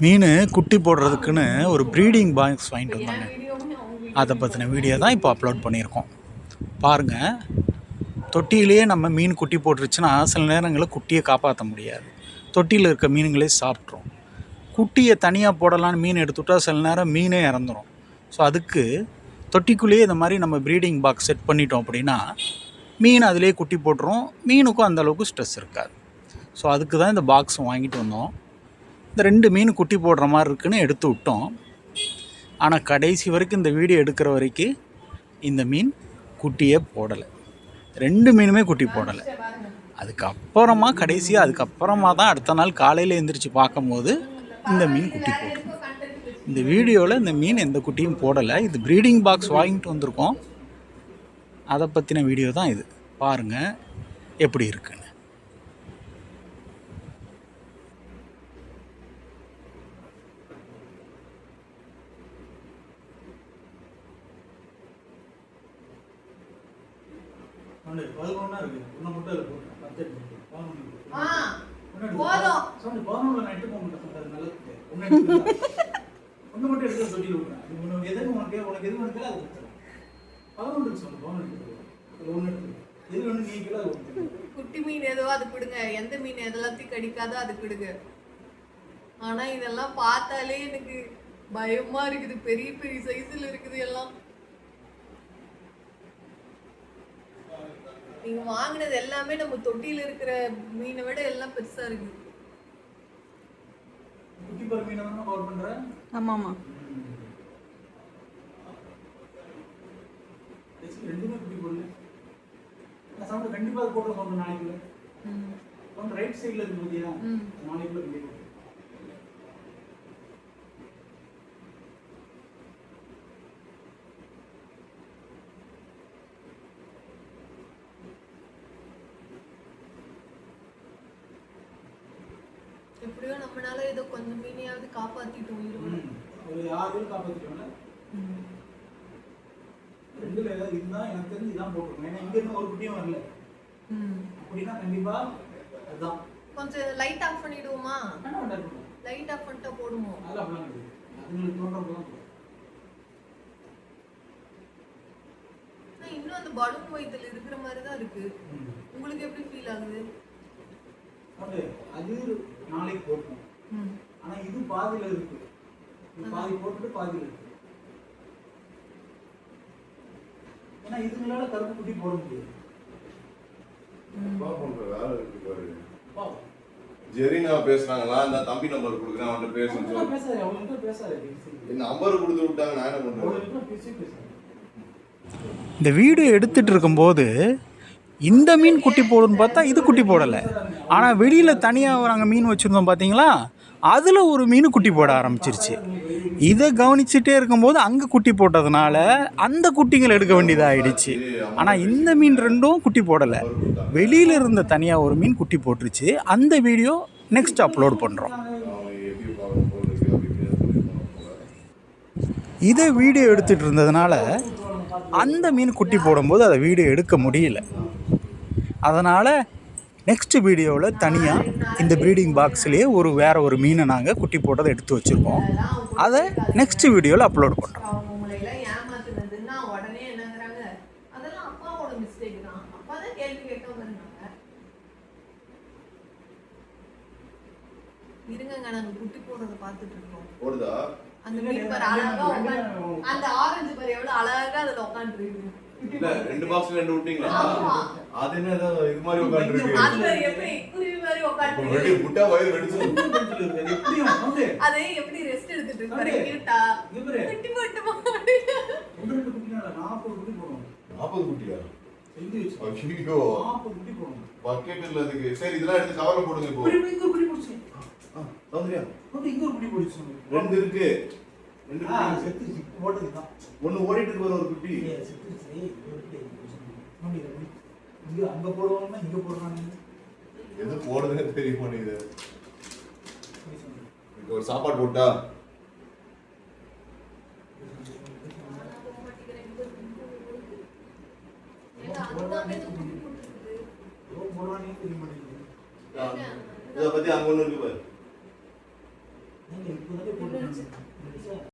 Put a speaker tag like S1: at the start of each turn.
S1: மீன் குட்டி போடுறதுக்குன்னு ஒரு breeding box வாங்கிட்டு வந்தாங்க. அதை பற்றின வீடியோ தான் இப்போ அப்லோட் பண்ணியிருக்கோம். பாருங்கள், தொட்டியிலேயே நம்ம மீன் குட்டி போட்டுருச்சுன்னா சில நேரங்களில் குட்டியை காப்பாற்ற முடியாது. தொட்டியில் இருக்க மீனுங்களே சாப்பிட்ரும். குட்டியை தனியாக போடலான்னு மீன் எடுத்துவிட்டால் சில நேரம் மீனே இறந்துடும். ஸோ அதுக்கு தொட்டிக்குள்ளேயே இந்த மாதிரி நம்ம ப்ரீடிங் பாக்ஸ் செட் பண்ணிட்டோம் அப்படின்னா மீன் அதிலே குட்டி போட்டுரும். மீனுக்கும் அந்தளவுக்கு ஸ்ட்ரெஸ் இருக்காது. ஸோ அதுக்கு தான் இந்த பாக்ஸ் வாங்கிட்டு வந்தோம். இந்த 2 மீன் குட்டி போடுற மாதிரி இருக்குன்னு எடுத்து விட்டோம். ஆனால் கடைசி வரைக்கும் இந்த வீடியோ எடுக்கிற வரைக்கும் இந்த மீன் குட்டியே போடலை. 2 மீனுமே குட்டி போடலை. அதுக்கப்புறமா தான் அடுத்த நாள் காலையில் எழுந்திரிச்சு பார்க்கும்போது இந்த மீன் குட்டி போடும். இந்த வீடியோவில் இந்த மீன் எந்த குட்டியும் போடலை. இது ப்ரீடிங் பாக்ஸ் வாங்கிட்டு வந்திருக்கோம். அதை பற்றின வீடியோ தான் இது. பாருங்கள் எப்படி இருக்குன்னு.
S2: குட்டி மீன் எதுவோ அது கொடுங்க, எந்த மீன் எதெல்லாத்தையும் கடிக்காதோ அது கொடுங்க. ஆனா இதெல்லாம் பார்த்தாலே எனக்கு பயமா இருக்குது. பெரிய பெரிய சைஸ்ல இருக்குது எல்லாம். நீங்க வாங்கினது எல்லாமே நம்ம தொட்டியில இருக்கிற மீனை விட எல்லாம் பெருசா இருக்கு.
S1: குட்டி பர் மீனை தான் கவர் பண்றேன்.
S2: ஆமாமா.
S1: ரெண்டுமே குட்டி போடல. நான் சவுண்ட் கண்டிப்பா போடுற சவுண்ட் நாளைக்குள்ள. சவுண்ட் ரைட் சைடுல இருக்கு பாத்தியா? நாளைக்குள்ள கண்டிப்பா.
S2: எப்படியோ நம்மளால ஏதோ கொஞ்சம் மீனையாவது காப்பாத்திட்டோம்.
S1: ஒரு 6 பேர் காப்பாத்திட்டோம்ல. ரெண்டுல ஏதாவது இருந்தா எனக்கு தெரிஞ்சு இதான் போட்டுருக்கோம். ஏன்னா இங்க இருந்து ஒரு குட்டியும் வரல. அப்படின்னா கண்டிப்பா அதான்.
S2: கொஞ்சம் லைட் ஆஃப் பண்ணிடுவோமா? லைட் ஆஃப் பண்ணிட்டா போடுமோ?
S1: அதெல்லாம் அப்படிலாம் கிடையாது. அதுங்களுக்கு தோன்றப்பதான்.
S2: இன்னும் அந்த பலூன் வயித்துல இருக்கிற மாதிரி தான் இருக்கு. உங்களுக்கு எப்படி ஃபீல் ஆகுது?
S1: அது நாளைக்கு போட்டோம். ஆனா இது பாதியில இருக்கு. பாதி போட்டுட்டு பாதியில இருக்கு. ஏன்னா இதுங்களால கருப்பு குட்டி போட முடியாது.
S3: வேலை இருக்கு பாரு. ஜெரினா பேசுறாங்களா? இந்த தம்பி நம்பர் கொடுக்குறேன், அவன்கிட்ட பேசணும்.
S1: பேசாரு, அவன்கிட்ட பேசாரு.
S3: நம்பர் கொடுத்து விட்டாங்க, நான் என்ன பண்றேன்?
S1: இந்த வீடியோ எடுத்துட்டு இருக்கும்போது இந்த மீன் குட்டி போடுன்னு பார்த்தா இது குட்டி போடலை. ஆனால் வெளியில் தனியாக நாங்கள் மீன் வச்சுருந்தோம் பார்த்தீங்களா, அதில் ஒரு மீன் குட்டி போட ஆரம்பிச்சிருச்சு. இதை கவனிச்சுட்டே இருக்கும்போது அங்கே குட்டி போட்டதுனால அந்த குட்டிகள் எடுக்க வேண்டியதாகிடுச்சு. ஆனால் இந்த மீன் ரெண்டும் குட்டி போடலை. வெளியில் இருந்த தனியாக ஒரு மீன் குட்டி போட்டுருச்சு. அந்த வீடியோ நெக்ஸ்ட் அப்லோட் பண்ணுறோம். இதை வீடியோ எடுத்துகிட்டு இருந்ததுனால அந்த மீன் குட்டி போடும்போது அதை வீடியோ எடுக்க முடியல. அதனால் நெக்ஸ்ட் வீடியோவில் தனியாக இந்த ப்ரீடிங் பாக்ஸ்லேயே வேறு ஒரு மீனை நாங்கள் குட்டி போட்டதை எடுத்து வச்சுருக்கோம். அதை நெக்ஸ்ட் வீடியோவில் அப்லோட் பண்ணுறோம்.
S2: இருங்க, நாங்க குட்டி போடுறத பார்த்துட்டு இருக்கோம்.
S3: போடுதா?
S2: அந்த மீன் பாரு அழகா அந்த ஆரஞ்சு பாரு எவ்வளவு அழகா அதுல உட்கார்ந்துருக்கு.
S3: இல்ல 2 பாக்ஸ்ல 2 விட்டீங்களா? அது என்ன இது மாதிரி உட்கார்ந்திருக்கு?
S2: அது எப்படி குருவி மாதிரி உட்கார்ந்திருக்கு.
S3: ரெடி புட்டா வயிறு வெடிச்சு.
S2: எப்படி வந்து அது எப்படி ரெஸ்ட் எடுத்துட்டு இருக்கு பாரு. கியூட்டா குட்டி போட்டு போடு.
S1: 2 குட்டினால 40 குட்டி போடுவோம்.
S3: 40 குட்டியா?
S1: எழுதி வெச்சு.
S3: ஐயோ
S1: 40 குட்டி போடுவோம்.
S3: பக்கெட் இல்ல அதுக்கு. சரி இதெல்லாம் எடுத்து கவர்ல போடுங்க இப்போ.
S1: இங்க குட்டி போடுச்சு.
S3: சௌந்தர்யா
S1: இங்க ஒரு குட்டி போடுச்சு.
S3: 2 இருக்கு. 2 குட்டி
S1: செத்து போட்டது தான்.
S3: ஒன்னு ஓடிட்டு இருக்கு ஒரு குட்டி.
S1: செத்துச்சு. ஒரு குட்டி போடுச்சு. இங்க அங்க போடுவாங்க, இங்க போடுறாங்க.
S3: எது போடுறதுன்னு தெரிய மாட்டேங்குது. இப்போ ஒரு சாப்பாடு போட்டா இத பத்தி அங்க ஒண்ணு இருக்கு பாரு.
S4: நீங்க இப்போதானே போட்டு